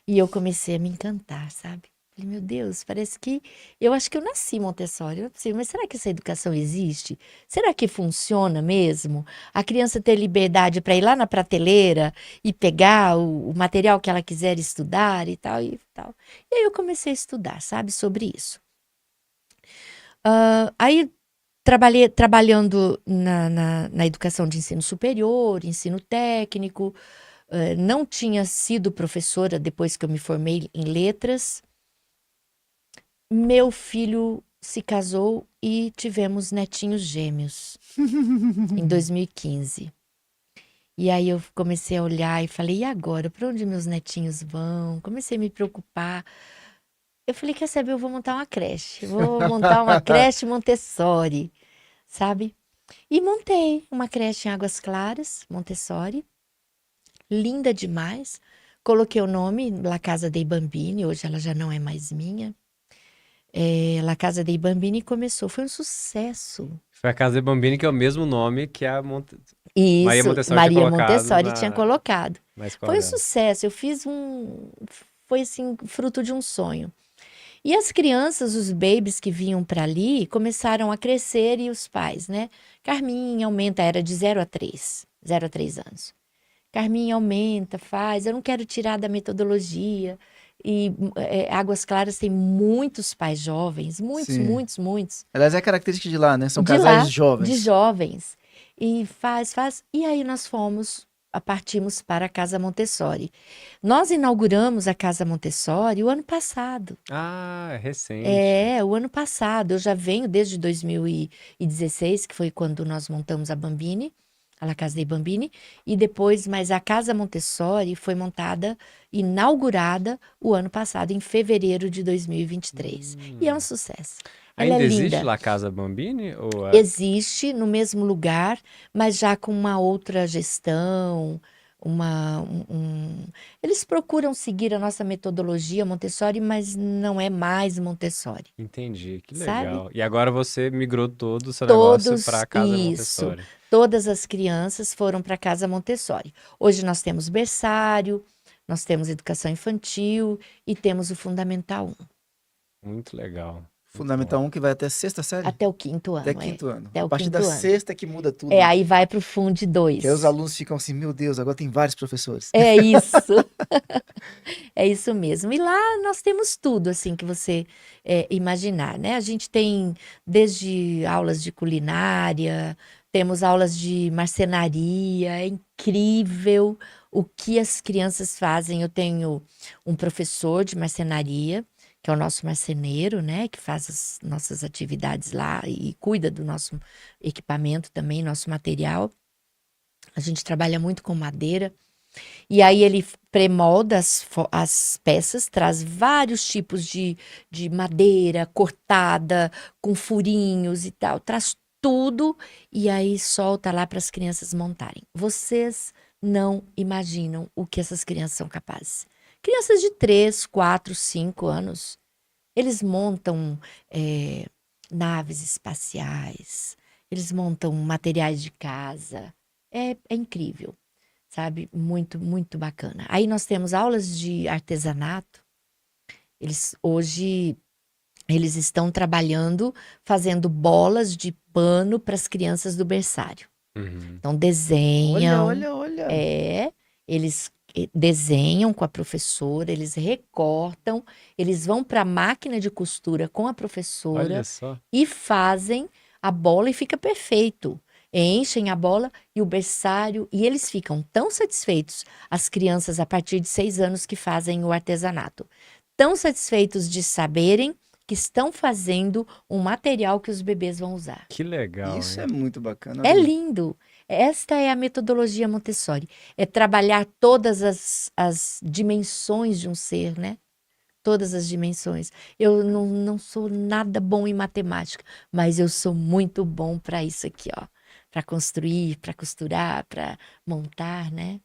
e eu comecei a me encantar, sabe? Falei, meu Deus, parece que eu acho que eu nasci Montessori, não é possível, mas será que essa educação existe? Será que funciona mesmo? A criança ter liberdade para ir lá na prateleira e pegar o material que ela quiser estudar e tal e tal. E aí eu comecei a estudar, sabe, sobre isso. Aí trabalhando na educação de ensino superior, ensino técnico, não tinha sido professora depois que eu me formei em letras. Meu filho se casou e tivemos netinhos gêmeos em 2015. E aí eu comecei a olhar e falei, e agora? Para onde meus netinhos vão? Comecei a me preocupar. Eu falei, quer saber, eu vou montar uma creche. Vou montar uma creche Montessori, sabe? E montei uma creche em Águas Claras, Montessori. Linda demais. Coloquei o nome La Casa dei Bambini, hoje ela já não é mais minha. La Casa dei Bambini começou, foi um sucesso. Foi a Casa de Bambini, que é o mesmo nome que a Maria Isso, Montessori tinha Maria colocado Montessori tinha colocado. na escola Foi um dela. sucesso, foi assim, fruto de um sonho. E as crianças, os babies que vinham para ali, começaram a crescer e os pais, né? Carminha aumenta, era de 0 a 3 anos. Carminha aumenta, faz, eu não quero tirar da metodologia. E Águas Claras tem muitos pais jovens, Sim. muitos. Aliás, é característica de lá, né? São De casais lá, jovens. de jovens. E faz. E aí nós partimos para a Casa Montessori. Nós inauguramos a Casa Montessori o ano passado. Ah, é recente. O ano passado. Eu já venho desde 2016, que foi quando nós montamos a Bambini, a La Casa dei Bambini, e depois, mas a Casa Montessori foi inaugurada o ano passado, em fevereiro de 2023. E é um sucesso. Ela Ainda é existe linda. La Casa Bambini? Ou Existe no mesmo lugar, mas já com uma outra gestão, eles procuram seguir a nossa metodologia Montessori, mas não é mais Montessori, Entendi, que sabe? legal. E agora você migrou todo o seu negócio Todos, para a Casa isso, Montessori. todas as crianças foram para a Casa Montessori. Hoje nós temos berçário, nós temos educação infantil e temos o Fundamental 1. Muito legal. Fundamental 1 que vai até sexta série? Até o quinto ano. Até quinto ano. Até A o partir quinto da ano. sexta que muda tudo. Aí vai para o Fund 2. Que aí os alunos ficam assim, meu Deus, agora tem vários professores. É isso. É isso mesmo. E lá nós temos tudo, assim, que você imaginar, né? A gente tem desde aulas de culinária, temos aulas de marcenaria, é incrível o que as crianças fazem. Eu tenho um professor de marcenaria, que é o nosso marceneiro, né? Que faz as nossas atividades lá e cuida do nosso equipamento também, nosso material. A gente trabalha muito com madeira. E aí ele premolda as peças, traz vários tipos de madeira cortada, com furinhos e tal. Traz tudo e aí solta lá para as crianças montarem. Vocês não imaginam o que essas crianças são capazes. Crianças de 3, 4, 5 anos, eles montam naves espaciais, eles montam materiais de casa. É incrível. Sabe? Muito, muito bacana. Aí nós temos aulas de artesanato. Hoje eles estão trabalhando, fazendo bolas de pano para as crianças do berçário. Uhum. Então desenham. Olha. Eles desenham com a professora, eles recortam, eles vão para a máquina de costura com a professora Olha só. e fazem a bola e fica perfeito. Enchem a bola e o berçário, e eles ficam tão satisfeitos, as crianças a partir de 6 anos que fazem o artesanato, tão satisfeitos de saberem que estão fazendo um material que os bebês vão usar. Que legal. Isso hein? é muito bacana. É lindo. Esta é a metodologia Montessori. É trabalhar todas as dimensões de um ser, né? Todas as dimensões. Eu não sou nada bom em matemática, mas eu sou muito bom para isso aqui, ó. Para construir, para costurar, para montar, né?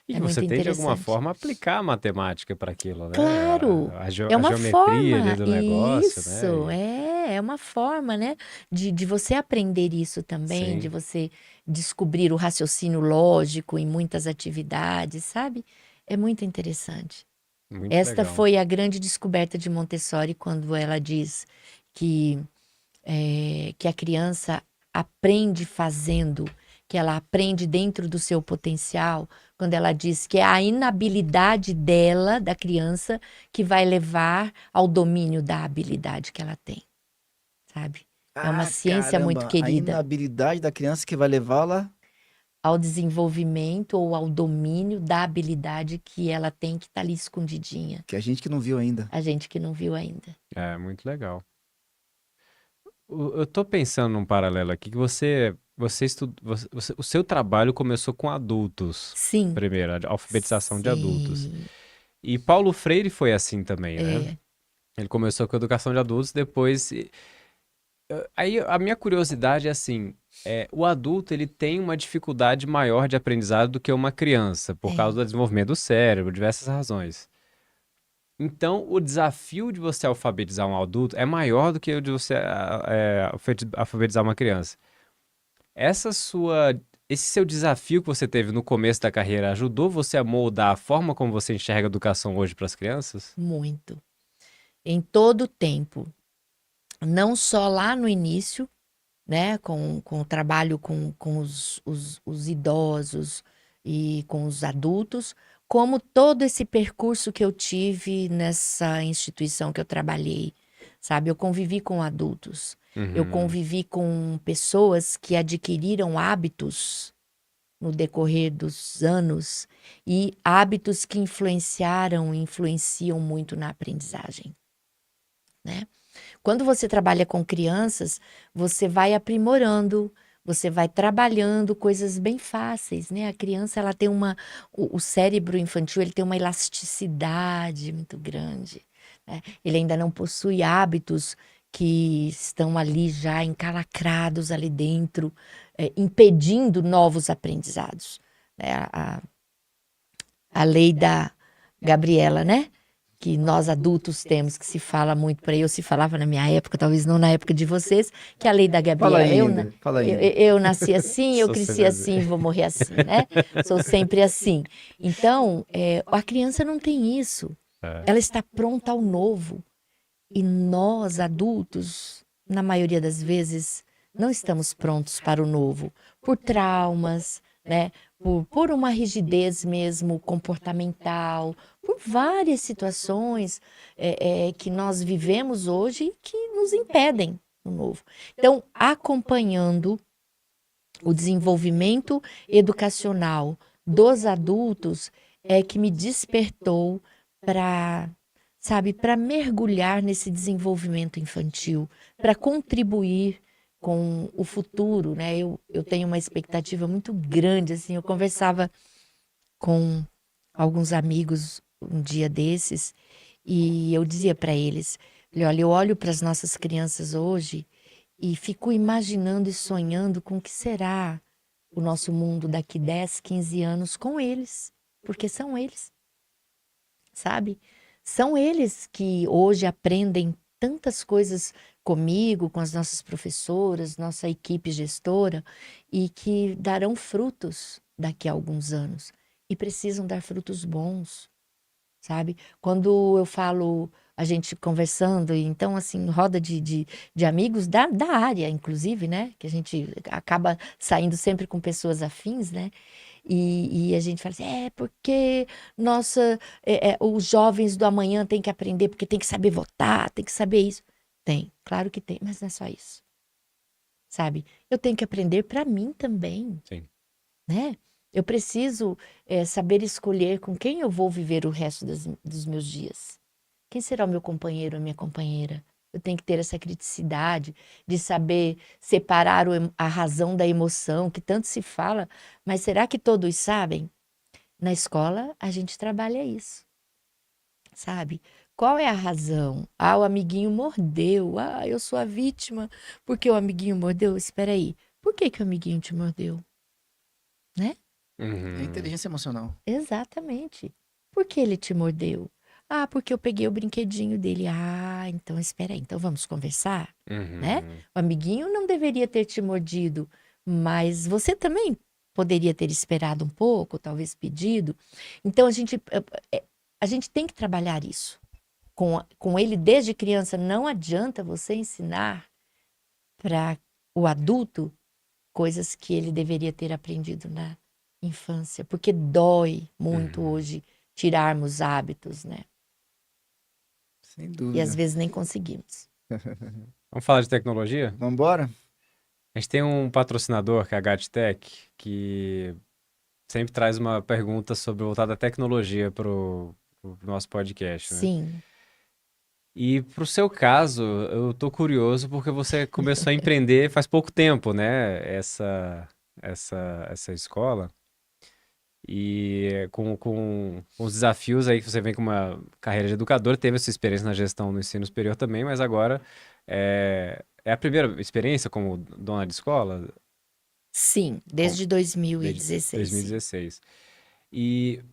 E É você muito tem, de alguma interessante. forma, aplicar a matemática para aquilo, né? Claro, A é uma geometria forma, ali do negócio, isso, né? é uma forma, né, de você aprender isso também, de Sim. você descobrir o raciocínio lógico em muitas atividades, sabe? É muito interessante. Muito Esta legal. foi a grande descoberta de Montessori quando ela diz que, que a criança aprende fazendo, que ela aprende dentro do seu potencial, quando ela diz que é a inabilidade dela, da criança, que vai levar ao domínio da habilidade que ela tem, sabe? É uma ciência muito Caramba, a querida. inabilidade da criança que vai levá-la. Ao desenvolvimento ou ao domínio da habilidade que ela tem que tá ali escondidinha. Que a gente que não viu ainda. A gente que não viu ainda. É, muito legal. Eu tô pensando num paralelo aqui que o seu trabalho começou com adultos, Sim. primeiro, a alfabetização de adultos. Sim. E Paulo Freire foi assim também, né? É. Ele começou com a educação de adultos, depois. Aí a minha curiosidade é assim: o adulto ele tem uma dificuldade maior de aprendizado do que uma criança, por causa do desenvolvimento do cérebro, diversas razões. Então, o desafio de você alfabetizar um adulto é maior do que o de você alfabetizar uma criança. Esse seu desafio que você teve no começo da carreira ajudou você a moldar a forma como você enxerga a educação hoje para as crianças? Muito. Em todo o tempo. Não só lá no início, né? Com o trabalho com os idosos e com os adultos, como todo esse percurso que eu tive nessa instituição que eu trabalhei, sabe? Eu convivi com adultos, eu convivi com pessoas que adquiriram hábitos no decorrer dos anos e hábitos que influenciam muito na aprendizagem, né? Quando você trabalha com crianças, você vai aprimorando, você vai trabalhando coisas bem fáceis, né? A criança, ela tem o cérebro infantil, ele tem uma elasticidade muito grande, né? Ele ainda não possui hábitos que estão ali já encalacrados ali dentro, impedindo novos aprendizados, né? A lei da Gabriela, né? Que nós adultos temos, que se fala muito por aí, eu se falava na minha época, talvez não na época de vocês, que é a lei da Fala Gabriela. ainda, fala ainda. Eu nasci assim, eu cresci Sociedade. assim, vou morrer assim, né? Sou sempre assim. Então, a criança não tem isso. Ela está pronta ao novo. E nós, adultos, na maioria das vezes, não estamos prontos para o novo. Por traumas, né? Por uma rigidez mesmo comportamental, por várias situações que nós vivemos hoje que nos impedem o novo. Então, acompanhando o desenvolvimento educacional dos adultos é que me despertou para, sabe, para mergulhar nesse desenvolvimento infantil, para contribuir com o futuro, né? Eu tenho uma expectativa muito grande, assim, eu conversava com alguns amigos um dia desses e eu dizia para eles, olha, eu olho para as nossas crianças hoje e fico imaginando e sonhando com o que será o nosso mundo daqui 10, 15 anos com eles, porque são eles, sabe? São eles que hoje aprendem tantas coisas comigo, com as nossas professoras, nossa equipe gestora, e que darão frutos daqui a alguns anos. E precisam dar frutos bons, sabe? Quando eu falo, a gente conversando, então, assim, roda de amigos da área, inclusive, né? Que a gente acaba saindo sempre com pessoas afins, né? E a gente fala assim, porque os jovens do amanhã têm que aprender, porque tem que saber votar, tem que saber isso. Tem, claro que tem, mas não é só isso, sabe? Eu tenho que aprender para mim também, Sim. né? Eu preciso saber escolher com quem eu vou viver o resto dos meus dias. Quem será o meu companheiro ou minha companheira? Eu tenho que ter essa criticidade de saber separar a razão da emoção, que tanto se fala, mas será que todos sabem? Na escola, a gente trabalha isso, sabe? Qual é a razão? Ah, o amiguinho mordeu. Ah, eu sou a vítima porque o amiguinho mordeu. Espera aí, por que o amiguinho te mordeu? Né? É inteligência emocional. Exatamente. Por que ele te mordeu? Ah, porque eu peguei o brinquedinho dele. Ah, então espera aí, então vamos conversar, né? O amiguinho não deveria ter te mordido, mas você também poderia ter esperado um pouco, talvez pedido. Então a gente tem que trabalhar isso. Com ele desde criança, não adianta você ensinar para o adulto coisas que ele deveria ter aprendido na infância, porque dói muito hoje tirarmos hábitos, né? Sem E dúvida. às vezes nem conseguimos. Vamos falar de tecnologia? Vamos embora? A gente tem um patrocinador, que é a GatTech, que sempre traz uma pergunta sobre voltada à tecnologia pro nosso podcast, né? Sim. E pro seu caso, eu tô curioso porque você começou a empreender faz pouco tempo, né? Essa escola. E com os desafios aí que você vem com uma carreira de educador, teve essa experiência na gestão no ensino superior também, mas agora é a primeira experiência como dona de escola? Sim, desde Desde 2016. 2016. E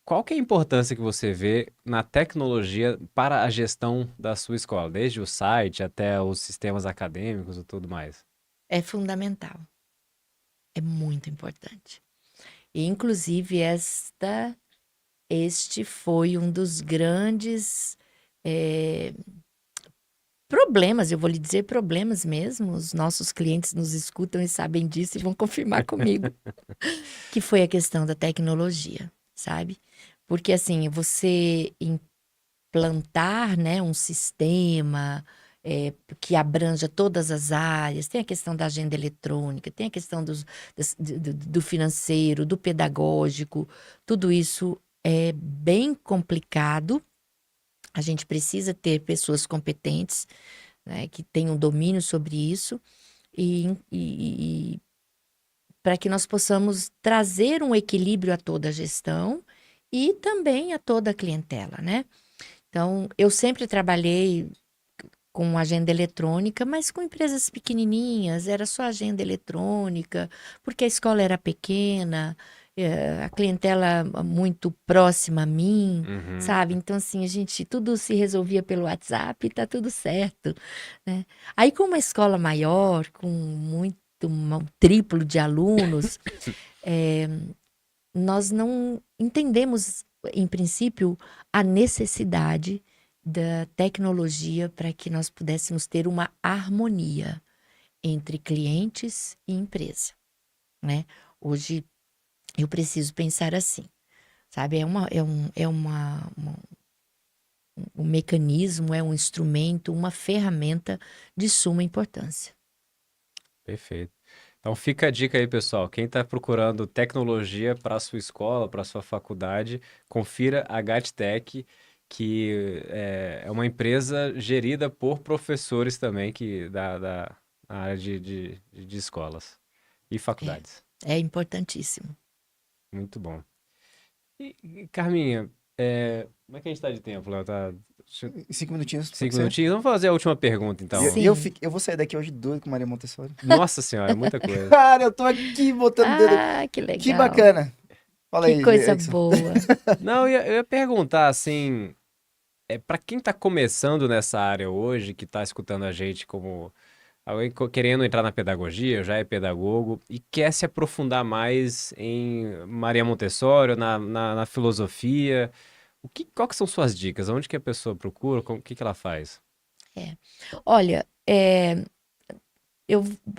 qual que é a importância que você vê na tecnologia para a gestão da sua escola, desde o site até os sistemas acadêmicos e tudo mais? É fundamental. É muito importante. E, inclusive, este foi um dos grandes problemas, eu vou lhe dizer problemas mesmo. Os nossos clientes nos escutam e sabem disso e vão confirmar comigo. Que foi a questão da tecnologia, sabe? Porque, assim, você implantar, né, um sistema que abranja todas as áreas, tem a questão da agenda eletrônica, tem a questão do financeiro, do pedagógico, tudo isso é bem complicado. A gente precisa ter pessoas competentes, né, que tenham domínio sobre isso e para que nós possamos trazer um equilíbrio a toda a gestão e também a toda a clientela, né? Então, eu sempre trabalhei com agenda eletrônica, mas com empresas pequenininhas, era só agenda eletrônica, porque a escola era pequena, a clientela muito próxima a mim, sabe? Então, assim, tudo se resolvia pelo WhatsApp e tá tudo certo, né? Aí, com uma escola maior, com um triplo de alunos, nós não entendemos, em princípio, a necessidade da tecnologia para que nós pudéssemos ter uma harmonia entre clientes e empresa, né? Hoje eu preciso pensar assim, sabe? Um mecanismo, é um instrumento, uma ferramenta de suma importância. Perfeito. Então fica a dica aí, pessoal. Quem está procurando tecnologia para a sua escola, para a sua faculdade, confira a GatTech, que é uma empresa gerida por professores também da área de escolas e faculdades. É importantíssimo. Muito bom. E Carminha, como é que a gente está de tempo, Léo? Tá 5 minutinhos. pode 5 ser? minutinhos? Vamos fazer a última pergunta, então. Sim. Eu vou sair daqui hoje doido com Maria Montessori. Nossa senhora, muita coisa. Cara, eu tô aqui botando o dedo. Ah, que legal. Que bacana. Fala aí, Que coisa Edson. boa. Não, eu ia perguntar, assim, para quem está começando nessa área hoje, que está escutando a gente como alguém querendo entrar na pedagogia, já é pedagogo, e quer se aprofundar mais em Maria Montessori, ou na filosofia, qual que são suas dicas? Onde que a pessoa procura? O que ela faz? Olha,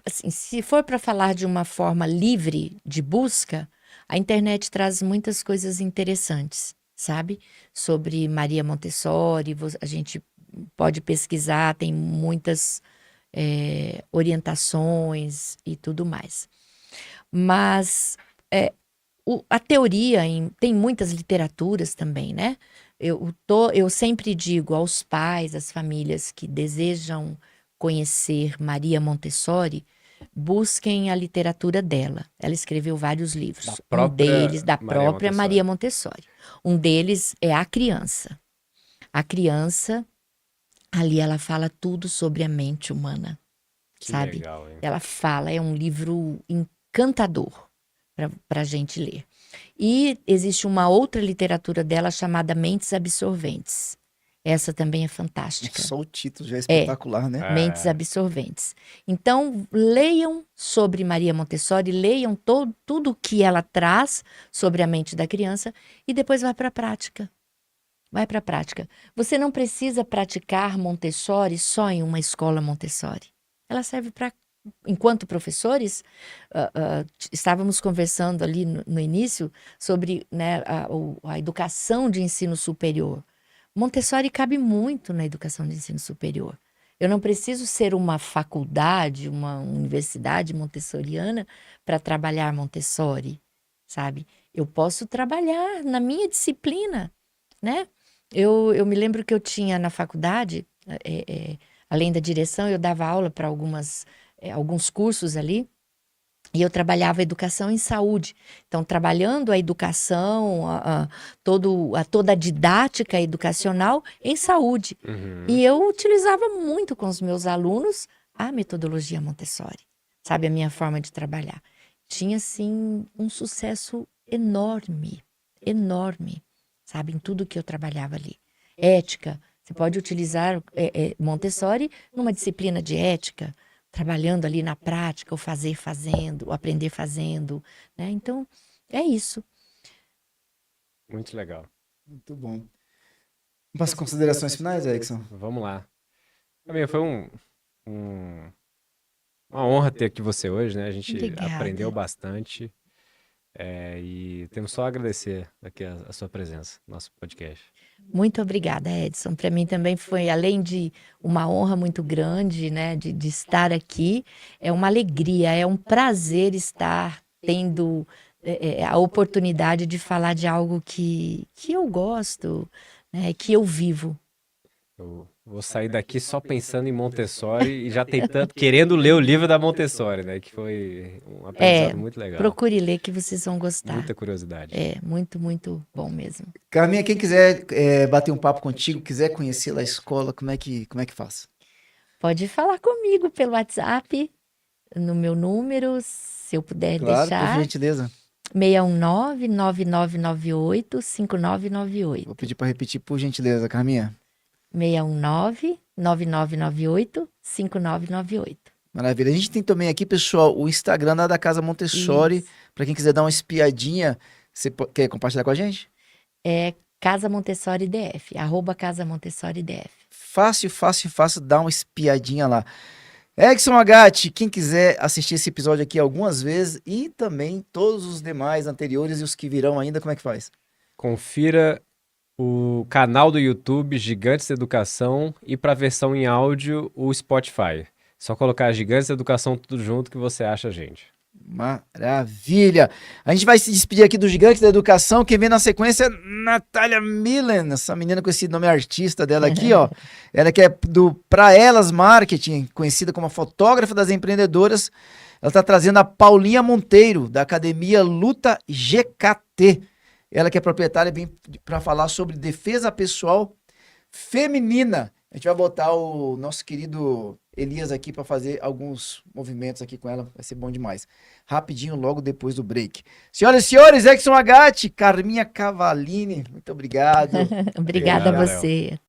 assim, se for para falar de uma forma livre de busca, a internet traz muitas coisas interessantes, sabe? Sobre Maria Montessori, a gente pode pesquisar, tem muitas orientações e tudo mais. Mas a teoria, tem muitas literaturas também, né? Eu sempre digo aos pais, às famílias que desejam conhecer Maria Montessori, busquem a literatura dela. Ela escreveu vários livros. Da própria Um deles, da Maria própria Montessori. Maria Montessori. Um deles é A Criança. A Criança, ali ela fala tudo sobre a mente humana, Que sabe? legal, hein? Ela fala, é um livro encantador para a gente ler. E existe uma outra literatura dela chamada Mentes Absorventes. Essa também é fantástica. Só o título já é espetacular, né? Mentes Absorventes. Então, leiam sobre Maria Montessori, leiam tudo o que ela traz sobre a mente da criança e depois vá para a prática. vai para a prática. Você não precisa praticar Montessori só em uma escola Montessori. Ela serve para, enquanto professores, estávamos conversando ali no início sobre, né, a educação de ensino superior. Montessori cabe muito na educação de ensino superior. Eu não preciso ser uma faculdade, uma universidade montessoriana para trabalhar Montessori, sabe? Eu posso trabalhar na minha disciplina, né? Eu me lembro que eu tinha na faculdade, além da direção, eu dava aula para alguns cursos ali, e eu trabalhava educação em saúde. Então, trabalhando a educação, toda a didática educacional em saúde. Uhum. E eu utilizava muito com os meus alunos a metodologia Montessori, sabe? A minha forma de trabalhar. Tinha, assim, um sucesso enorme, enorme, sabe? Em tudo que eu trabalhava ali. Ética, você pode utilizar Montessori numa disciplina de ética, trabalhando ali na prática, o fazer fazendo, o aprender fazendo, né? Então, é isso. Muito legal. Muito bom. Vamos para as considerações finais, Erickson? Vamos lá. Amiga, foi uma honra ter aqui você hoje, né? A gente Obrigada. aprendeu bastante. E temos só a agradecer aqui a sua presença no nosso podcast. Muito obrigada, Edson. Para mim também foi, além de uma honra muito grande, né, de estar aqui, é uma alegria, é um prazer estar tendo a oportunidade de falar de algo que eu gosto, né, que eu vivo. Eu vou sair daqui só pensando em Montessori e já tentando, querendo ler o livro da Montessori, né? Que foi um aprendizado muito legal. Procure ler que vocês vão gostar. Muita curiosidade. É, muito, muito bom mesmo. Carminha, quem quiser bater um papo contigo, quiser conhecer a escola, como é que faz? Pode falar comigo pelo WhatsApp, no meu número, se eu puder Claro, deixar. por gentileza. 619-9998-5998. Vou pedir para repetir, por gentileza, Carminha. 619-9998-5998. Maravilha. A gente tem também aqui, pessoal, o Instagram da Casa Montessori. Para quem quiser dar uma espiadinha, você quer compartilhar com a gente? É Casa Montessori DF, @Casa Montessori DF. Fácil, dá uma espiadinha lá. Edson Agatti, quem quiser assistir esse episódio aqui algumas vezes e também todos os demais anteriores e os que virão ainda, como é que faz? Confira o canal do YouTube Gigantes da Educação e para a versão em áudio o Spotify. Só colocar Gigantes da Educação tudo junto que você acha a gente. Maravilha! A gente vai se despedir aqui do Gigantes da Educação. Quem vem na sequência é Natália Millen, essa menina com esse nome artista dela aqui, ó. Ela que é do Pra Elas Marketing, conhecida como a fotógrafa das empreendedoras. Ela está trazendo a Paulinha Monteiro, da Academia Luta GKT. Ela que é proprietária, vem para falar sobre defesa pessoal feminina. A gente vai botar o nosso querido Elias aqui para fazer alguns movimentos aqui com ela. Vai ser bom demais. Rapidinho, logo depois do break. Senhoras e senhores, Edson Agatti, Carminha Cavallini, muito obrigado. Obrigada a Valeu. você.